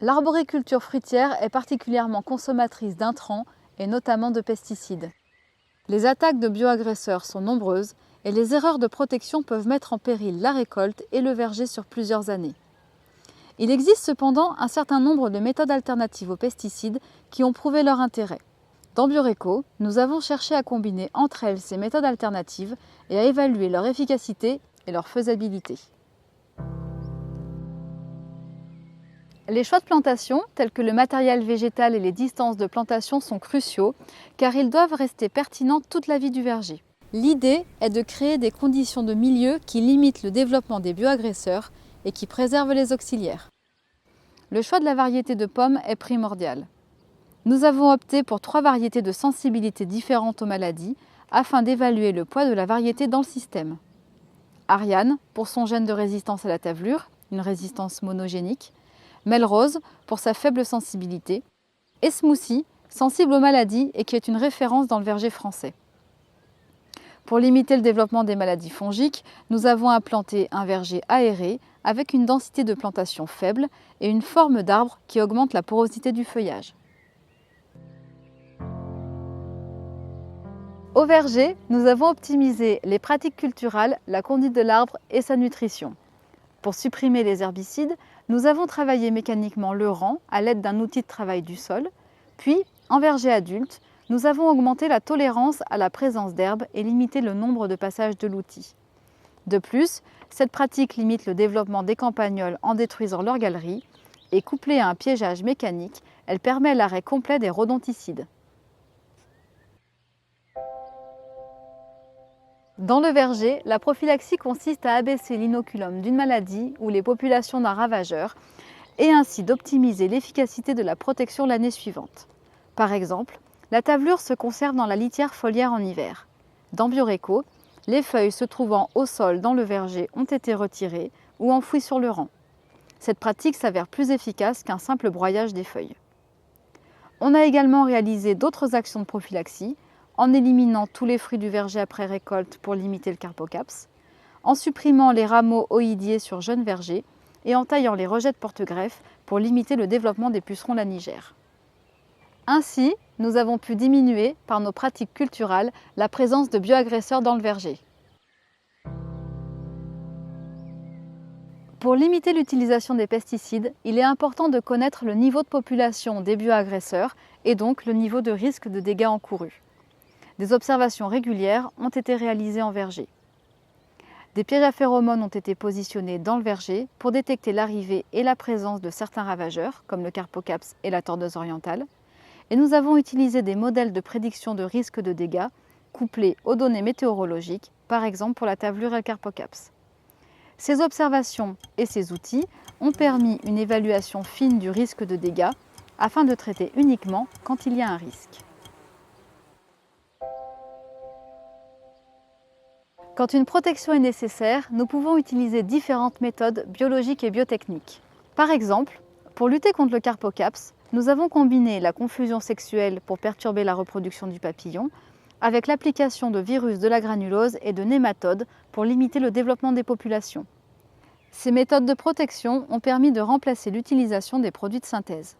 L'arboriculture fruitière est particulièrement consommatrice d'intrants et notamment de pesticides. Les attaques de bioagresseurs sont nombreuses et les erreurs de protection peuvent mettre en péril la récolte et le verger sur plusieurs années. Il existe cependant un certain nombre de méthodes alternatives aux pesticides qui ont prouvé leur intérêt. Dans Bioréco, nous avons cherché à combiner entre elles ces méthodes alternatives et à évaluer leur efficacité et leur faisabilité. Les choix de plantation, tels que le matériel végétal et les distances de plantation, sont cruciaux car ils doivent rester pertinents toute la vie du verger. L'idée est de créer des conditions de milieu qui limitent le développement des bioagresseurs et qui préservent les auxiliaires. Le choix de la variété de pommes est primordial. Nous avons opté pour 3 variétés de sensibilité différentes aux maladies afin d'évaluer le poids de la variété dans le système. Ariane pour son gène de résistance à la tavelure, une résistance monogénique. Melrose pour sa faible sensibilité. Et Smoothie, sensible aux maladies et qui est une référence dans le verger français. Pour limiter le développement des maladies fongiques, nous avons implanté un verger aéré avec une densité de plantation faible et une forme d'arbre qui augmente la porosité du feuillage. Au verger, nous avons optimisé les pratiques culturales, la conduite de l'arbre et sa nutrition. Pour supprimer les herbicides, nous avons travaillé mécaniquement le rang à l'aide d'un outil de travail du sol, puis, en verger adulte, nous avons augmenté la tolérance à la présence d'herbes et limité le nombre de passages de l'outil. De plus, cette pratique limite le développement des campagnols en détruisant leurs galeries et couplée à un piégeage mécanique, elle permet l'arrêt complet des rodonticides. Dans le verger, la prophylaxie consiste à abaisser l'inoculum d'une maladie ou les populations d'un ravageur et ainsi d'optimiser l'efficacité de la protection l'année suivante. Par exemple, la tavelure se conserve dans la litière foliaire en hiver. Dans Bioréco, les feuilles se trouvant au sol dans le verger ont été retirées ou enfouies sur le rang. Cette pratique s'avère plus efficace qu'un simple broyage des feuilles. On a également réalisé d'autres actions de prophylaxie, en éliminant tous les fruits du verger après récolte pour limiter le carpocaps, en supprimant les rameaux oïdiers sur jeunes vergers et en taillant les rejets de porte-greffes pour limiter le développement des pucerons lanigères. Ainsi, nous avons pu diminuer, par nos pratiques culturales, la présence de bioagresseurs dans le verger. Pour limiter l'utilisation des pesticides, il est important de connaître le niveau de population des bioagresseurs et donc le niveau de risque de dégâts encourus. Des observations régulières ont été réalisées en verger. Des pièges à phéromones ont été positionnés dans le verger pour détecter l'arrivée et la présence de certains ravageurs, comme le carpocaps et la tordeuse orientale. Et nous avons utilisé des modèles de prédiction de risque de dégâts couplés aux données météorologiques, par exemple pour la tavelure et le carpocaps. Ces observations et ces outils ont permis une évaluation fine du risque de dégâts afin de traiter uniquement quand il y a un risque. Quand une protection est nécessaire, nous pouvons utiliser différentes méthodes biologiques et biotechniques. Par exemple, pour lutter contre le carpocaps, nous avons combiné la confusion sexuelle pour perturber la reproduction du papillon avec l'application de virus de la granulose et de nématodes pour limiter le développement des populations. Ces méthodes de protection ont permis de remplacer l'utilisation des produits de synthèse.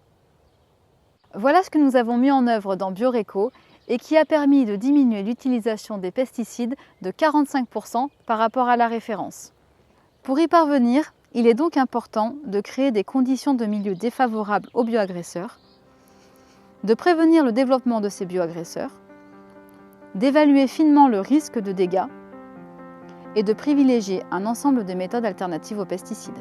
Voilà ce que nous avons mis en œuvre dans Bioréco et qui a permis de diminuer l'utilisation des pesticides de 45% par rapport à la référence. Pour y parvenir, il est donc important de créer des conditions de milieu défavorables aux bioagresseurs, de prévenir le développement de ces bioagresseurs, d'évaluer finement le risque de dégâts et de privilégier un ensemble de méthodes alternatives aux pesticides.